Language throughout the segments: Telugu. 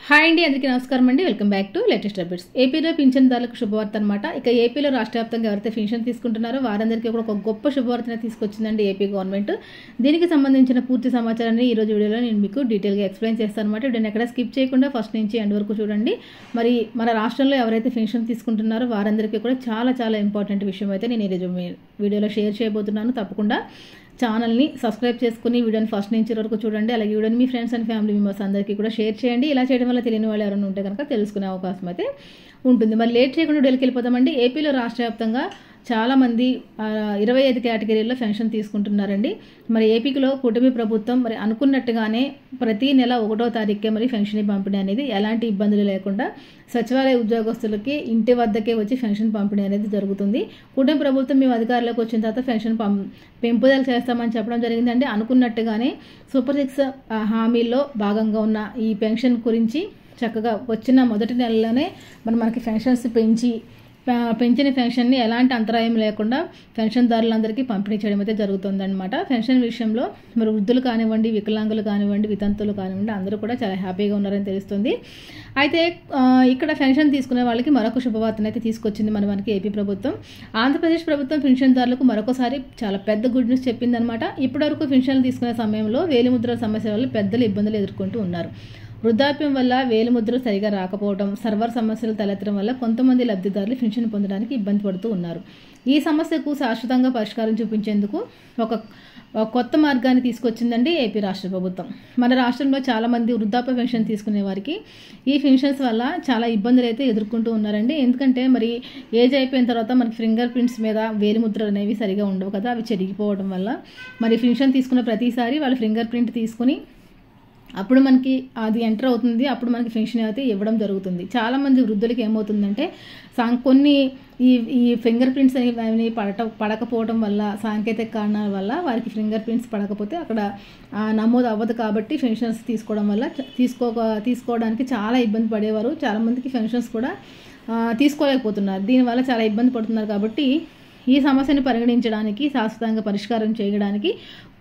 హాయ్ అండి, అందరికీ నమస్కారం అండి. Welcome back to latest updates. ఏపీలో పింఛన్దారులకు శుభవార్త అనమాట. ఇక ఏపీలో రాష్ట్ర వ్యాప్తంగా ఎవరైతే పెన్షన్ తీసుకుంటున్నారో వారందరికీ కూడా ఒక గొప్ప శుభవార్తనే తీసుకొచ్చిందండి ఏపీ గవర్నమెంట్. దీనికి సంబంధించిన పూర్తి సమాచారాన్ని ఈ రోజు వీడియోలో నేను మీకు డీటెయిల్గా ఎక్స్ప్లెయిన్ చేస్తాను అనమాట. వీడియోని ఎక్కడ స్కిప్ చేయకుండా ఫస్ట్ నుంచి ఎండ్ వరకు చూడండి. మరి మన రాష్ట్రంలో ఎవరైతే పెన్షన్ తీసుకుంటున్నారో వారందరికీ కూడా చాలా చాలా ఇంపార్టెంట్ విషయం అయితే నేను ఈరోజు వీడియోలో షేర్ చేయబోతున్నాను. తప్పకుండా ఛానల్ని సబ్స్క్రైబ్ చేసుకుని వీడియోని ఫస్ట్ నుంచి వరకు చూడండి. అలాగే వీడియోని మీ ఫ్రెండ్స్ అండ్ ఫ్యామిలీ మెంబర్స్ అందరికీ కూడా షేర్ చేయండి. ఇలా చేయడం వల్ల తెలియని వాళ్ళు ఎవరైనా ఉంటే కనుక తెలుసుకునే అవకాశం అయితే ఉంటుంది. మరి లేట్ చేయకుండా వీడియోకి వెళ్ళిపోతామండి. ఏపీలో రాష్ట్ర వ్యాప్తంగా చాలామంది 25 కేటగిరీల్లో పెన్షన్ తీసుకుంటున్నారండి. మరి ఏపీలో కూటమి ప్రభుత్వం మరి అనుకున్నట్టుగానే ప్రతి నెల 1వ తారీఖుకే మరి పెన్షన్ పంపిణీ అనేది ఎలాంటి ఇబ్బందులు లేకుండా సచివాలయ ఉద్యోగస్తులకి ఇంటి వద్దకే వచ్చి పెన్షన్ పంపిణీ అనేది జరుగుతుంది. కూటమి ప్రభుత్వం మేము అధికారంలోకి వచ్చిన తర్వాత పెన్షన్ పెంపుదల చేస్తామని చెప్పడం జరిగిందండి. అనుకున్నట్టుగానే సూపర్ 6 హామీల్లో భాగంగా ఉన్న ఈ పెన్షన్ గురించి చక్కగా వచ్చిన మొదటి నెలలోనే మనకి పెన్షన్స్ పెంచిన పెన్షన్ని ఎలాంటి అంతరాయం లేకుండా పెన్షన్దారులందరికీ పంపిణీ చేయడం అయితే జరుగుతుందన్నమాట. పెన్షన్ విషయంలో మరి వృద్ధులు కానివ్వండి, వికలాంగులు కానివ్వండి, వితంతులు కానివ్వండి అందరూ కూడా చాలా హ్యాపీగా ఉన్నారని తెలుస్తుంది. అయితే ఇక్కడ పెన్షన్ తీసుకునే వాళ్ళకి మరొక శుభవార్తను అయితే తీసుకొచ్చింది మనకి ఏపీ ప్రభుత్వం. ఆంధ్రప్రదేశ్ ప్రభుత్వం పెన్షన్దారులకు మరొకసారి చాలా పెద్ద గుడ్ న్యూస్ చెప్పిందనమాట. ఇప్పటివరకు పెన్షన్లు తీసుకునే సమయంలో వేలిముద్ర సమస్య వల్ల పెద్దలు ఇబ్బందులు ఎదుర్కొంటూ ఉన్నారు. వృద్ధాప్యం వల్ల వేలిముద్రలు సరిగా రాకపోవడం, సర్వర్ సమస్యలు తలెత్తడం వల్ల కొంతమంది లబ్ధిదారులు పెన్షన్ పొందడానికి ఇబ్బంది పడుతూ ఉన్నారు. ఈ సమస్యకు శాశ్వతంగా పరిష్కారం చూపించేందుకు ఒక కొత్త మార్గాన్ని తీసుకొచ్చిందండి ఏపీ రాష్ట్ర ప్రభుత్వం. మన రాష్ట్రంలో చాలామంది వృద్ధాప్య పెన్షన్ తీసుకునే వారికి ఈ పెన్షన్స్ వల్ల చాలా ఇబ్బందులు అయితే ఎదుర్కొంటూ ఉన్నారండి. ఎందుకంటే మరి ఏజ్ అయిపోయిన తర్వాత మనకి ఫింగర్ ప్రింట్స్ మీద వేలిముద్రలు అనేవి సరిగా ఉండవు కదా, అవి చెరిగిపోవడం వల్ల మరి పెన్షన్ తీసుకున్న ప్రతిసారి వాళ్ళు ఫింగర్ ప్రింట్ తీసుకుని అప్పుడు మనకి అది ఎంటర్ అవుతుంది. అప్పుడు మనకి పెన్షన్ అయితే ఇవ్వడం జరుగుతుంది. చాలామంది వృద్ధులకి ఏమవుతుందంటే కొన్ని ఈ ఫింగర్ ప్రింట్స్ అనేవి పడకపోవడం వల్ల, సాంకేతిక కారణాల వల్ల వారికి ఫింగర్ ప్రింట్స్ పడకపోతే అక్కడ నమోదు అవ్వదు. కాబట్టి పెన్షన్స్ తీసుకోవడం వల్ల తీసుకోవడానికి చాలా ఇబ్బంది పడేవారు. చాలామందికి పెన్షన్స్ కూడా తీసుకోలేకపోతున్నారు. దీనివల్ల చాలా ఇబ్బంది పడుతున్నారు. కాబట్టి ఈ సమస్యను పరిగణించడానికి, శాశ్వతంగా పరిష్కారం చేయడానికి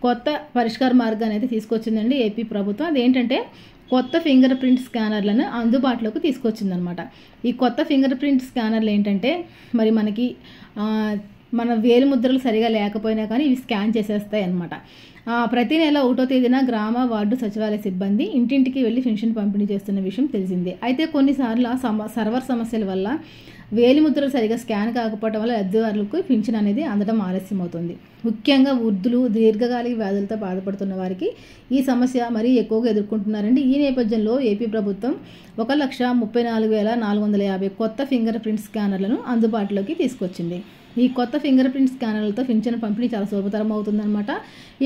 కొత్త పరిష్కార మార్గాన్ని అయితే తీసుకొచ్చిందండి ఏపీ ప్రభుత్వం. అదేంటంటే కొత్త ఫింగర్ ప్రింట్ స్కానర్లను అందుబాటులోకి తీసుకొచ్చిందనమాట. ఈ కొత్త ఫింగర్ ప్రింట్ స్కానర్లు ఏంటంటే మరి మనకి మన వేలిముద్రలు సరిగా లేకపోయినా కానీ ఇవి స్కాన్ చేసేస్తాయి అన్నమాట. ప్రతి నెల 1వ తేదీన గ్రామ వార్డు సచివాలయ సిబ్బంది ఇంటింటికి వెళ్ళి పెన్షన్ పంపిణీ చేస్తున్న విషయం తెలిసిందే. అయితే కొన్నిసార్లు సర్వర్ సమస్యల వల్ల వేలిముద్రలు సరిగా స్కాన్ కాకపోవడం వల్ల లబ్ధిదారులకు పెన్షన్ అనేది అందడం ఆలస్యం అవుతుంది. ముఖ్యంగా వృద్ధులు, దీర్ఘకాలిక వ్యాధులతో బాధపడుతున్న వారికి ఈ సమస్య మరీ ఎక్కువగా ఎదుర్కొంటున్నారండి. ఈ నేపథ్యంలో ఏపీ ప్రభుత్వం 1,34,450 కొత్త ఫింగర్ ప్రింట్ స్కానర్లను అందుబాటులోకి తీసుకొచ్చింది. ఈ కొత్త ఫింగర్ ప్రింట్ స్కానర్లతో పెన్షన్ పంపిణీ చాలా సులభతరం అవుతుందన్నమాట.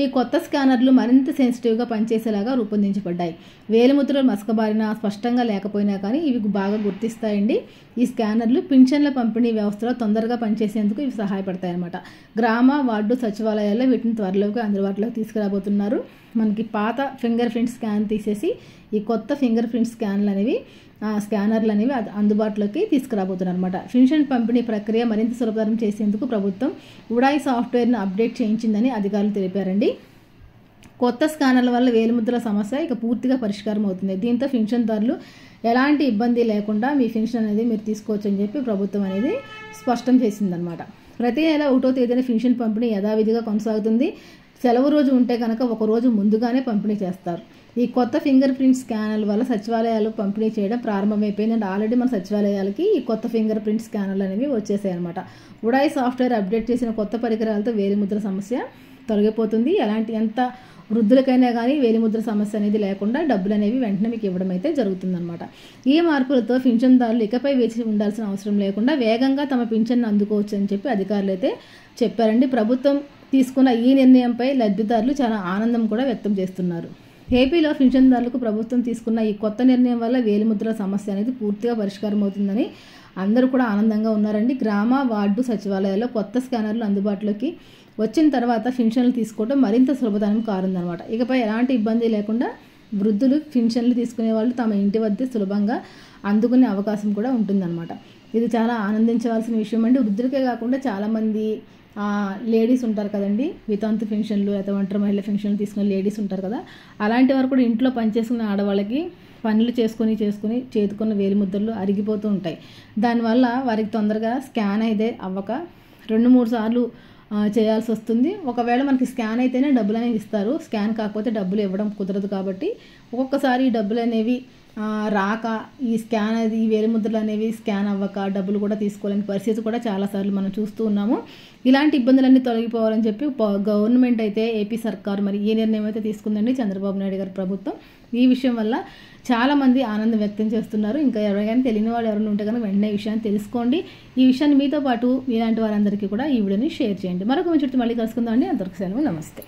ఈ కొత్త స్కానర్లు మరింత సెన్సిటివ్గా పనిచేసేలాగా రూపొందించబడ్డాయి. వేలిముద్రలు మసకబారినా, స్పష్టంగా లేకపోయినా కానీ ఇవి బాగా గుర్తిస్తాయండి. ఈ స్కానర్లు పెన్షన్ల పంపిణీ వ్యవస్థలో తొందరగా పనిచేసేందుకు ఇవి సహాయపడతాయి అన్నమాట. గ్రామ వార్డు సచివాలయాల్లో వీటిని త్వరలోకి అందుబాటులోకి తీసుకురాబోతున్నారు. మనకి పాత ఫింగర్ ప్రింట్ స్కాన్ తీసేసి ఈ కొత్త ఫింగర్ ప్రింట్ స్కానర్లు అనేవి అందుబాటులోకి తీసుకురాబోతున్నారు అనమాట. పెన్షన్ పంపిణీ ప్రక్రియ మరింత సులభతరం చేసేందుకు ప్రభుత్వం ఉడాయ్ సాఫ్ట్వేర్ను అప్డేట్ చేయించిందని అధికారులు తెలిపారండి. కొత్త స్కానర్ల వల్ల వేలిముద్రల సమస్య ఇక పూర్తిగా పరిష్కారం అవుతుంది. దీంతో పెన్షన్దారులు ఎలాంటి ఇబ్బంది లేకుండా మీ పెన్షన్ అనేది మీరు తీసుకోవచ్చు అని చెప్పి ప్రభుత్వం అనేది స్పష్టం చేసిందనమాట. ప్రతి నెల 1వ తేదీన పెన్షన్ పంపిణీ యథావిధిగా కొనసాగుతుంది. సెలవు రోజు ఉంటే కనుక ఒక రోజు ముందుగానే పంపిణీ చేస్తారు. ఈ కొత్త ఫింగర్ ప్రింట్ స్కానర్ల వల్ల సచివాలయాలు పంపిణీ చేయడం ప్రారంభమైపోయిందంటే ఆల్రెడీ మన సచివాలయాలకి ఈ కొత్త ఫింగర్ ప్రింట్ స్కానర్లు అనేవి వచ్చేసాయి అనమాట. ఉడాయ్ సాఫ్ట్వేర్ అప్డేట్ చేసిన కొత్త పరికరాలతో వేలిముద్ర సమస్య తొలగిపోతుంది. ఎంత వృద్ధులకైనా కానీ వేలిముద్ర సమస్య అనేది లేకుండా డబ్బులు అనేవి వెంటనే మీకు ఇవ్వడం అయితే జరుగుతుందన్నమాట. ఈ మార్పులతో పెన్షన్దారులు ఇకపై వేచి ఉండాల్సిన అవసరం లేకుండా వేగంగా తమ పెన్షన్ను అందుకోవచ్చు అని చెప్పి అధికారులు అయితే చెప్పారండి. ప్రభుత్వం తీసుకున్న ఈ నిర్ణయంపై లబ్ధిదారులు చాలా ఆనందం కూడా వ్యక్తం చేస్తున్నారు. ఏపీలో పెన్షన్దారులకు ప్రభుత్వం తీసుకున్న ఈ కొత్త నిర్ణయం వల్ల వేలిముద్రల సమస్య అనేది పూర్తిగా పరిష్కారం అవుతుందని అందరూ కూడా ఆనందంగా ఉన్నారండి. గ్రామ వార్డు సచివాలయాల్లో కొత్త స్కానర్లు అందుబాటులోకి వచ్చిన తర్వాత పెన్షన్లు తీసుకోవడం మరింత సులభతరం కారుందనమాట. ఇకపై ఎలాంటి ఇబ్బంది లేకుండా వృద్ధులు పెన్షన్లు తీసుకునే వాళ్ళు తమ ఇంటి వద్ద సులభంగా అందుకునే అవకాశం కూడా ఉంటుందన్నమాట. ఇది చాలా ఆనందించవలసిన విషయం అండి. వృద్ధులకే కాకుండా చాలామంది లేడీస్ ఉంటారు కదండి, వితంతు పెన్షన్లు లేదా ఒంటరి మహిళ పెన్షన్లు తీసుకునే లేడీస్ ఉంటారు కదా, అలాంటి వారు కూడా ఇంట్లో పనిచేసుకునే ఆడవాళ్ళకి పనులు చేసుకొని చేతుకున్న వేలిముద్రలు అరిగిపోతూ ఉంటాయి. దానివల్ల వారికి తొందరగా స్కాన్ అయితే అవ్వక 2-3 సార్లు చేయాల్సి వస్తుంది. ఒకవేళ మనకి స్కాన్ అయితేనే డబ్బులు అనేవి ఇస్తారు, స్కాన్ కాకపోతే డబ్బులు ఇవ్వడం కుదరదు. కాబట్టి ఒక్కొక్కసారి ఈ డబ్బులు అనేవి రాక ఈ వేలిముద్రలు అనేవి స్కాన్ అవ్వక డబ్బులు కూడా తీసుకోలేని పరిస్థితి కూడా చాలాసార్లు మనం చూస్తూ ఉన్నాము. ఇలాంటి ఇబ్బందులన్నీ తొలగిపోవాలని చెప్పి గవర్నమెంట్ అయితే ఏపీ సర్కారు మరి ఈ నిర్ణయం అయితే తీసుకుందండి, చంద్రబాబు నాయుడు గారి ప్రభుత్వం. ఈ విషయం వల్ల చాలామంది ఆనందం వ్యక్తం చేస్తున్నారు. ఇంకా ఎవరికైనా తెలియని వాళ్ళు ఎవరైనా ఉంటే కనుక వెంటనే ఈ విషయాన్ని తెలుసుకోండి. ఈ విషయాన్ని మీతో పాటు మీలాంటి వారందరికీ కూడా ఈ వీడియోని షేర్ చేయండి. మరొక మంచి మళ్ళీ కలుసుకుందాం అండి. అందరికీ సెలవు, నమస్తే.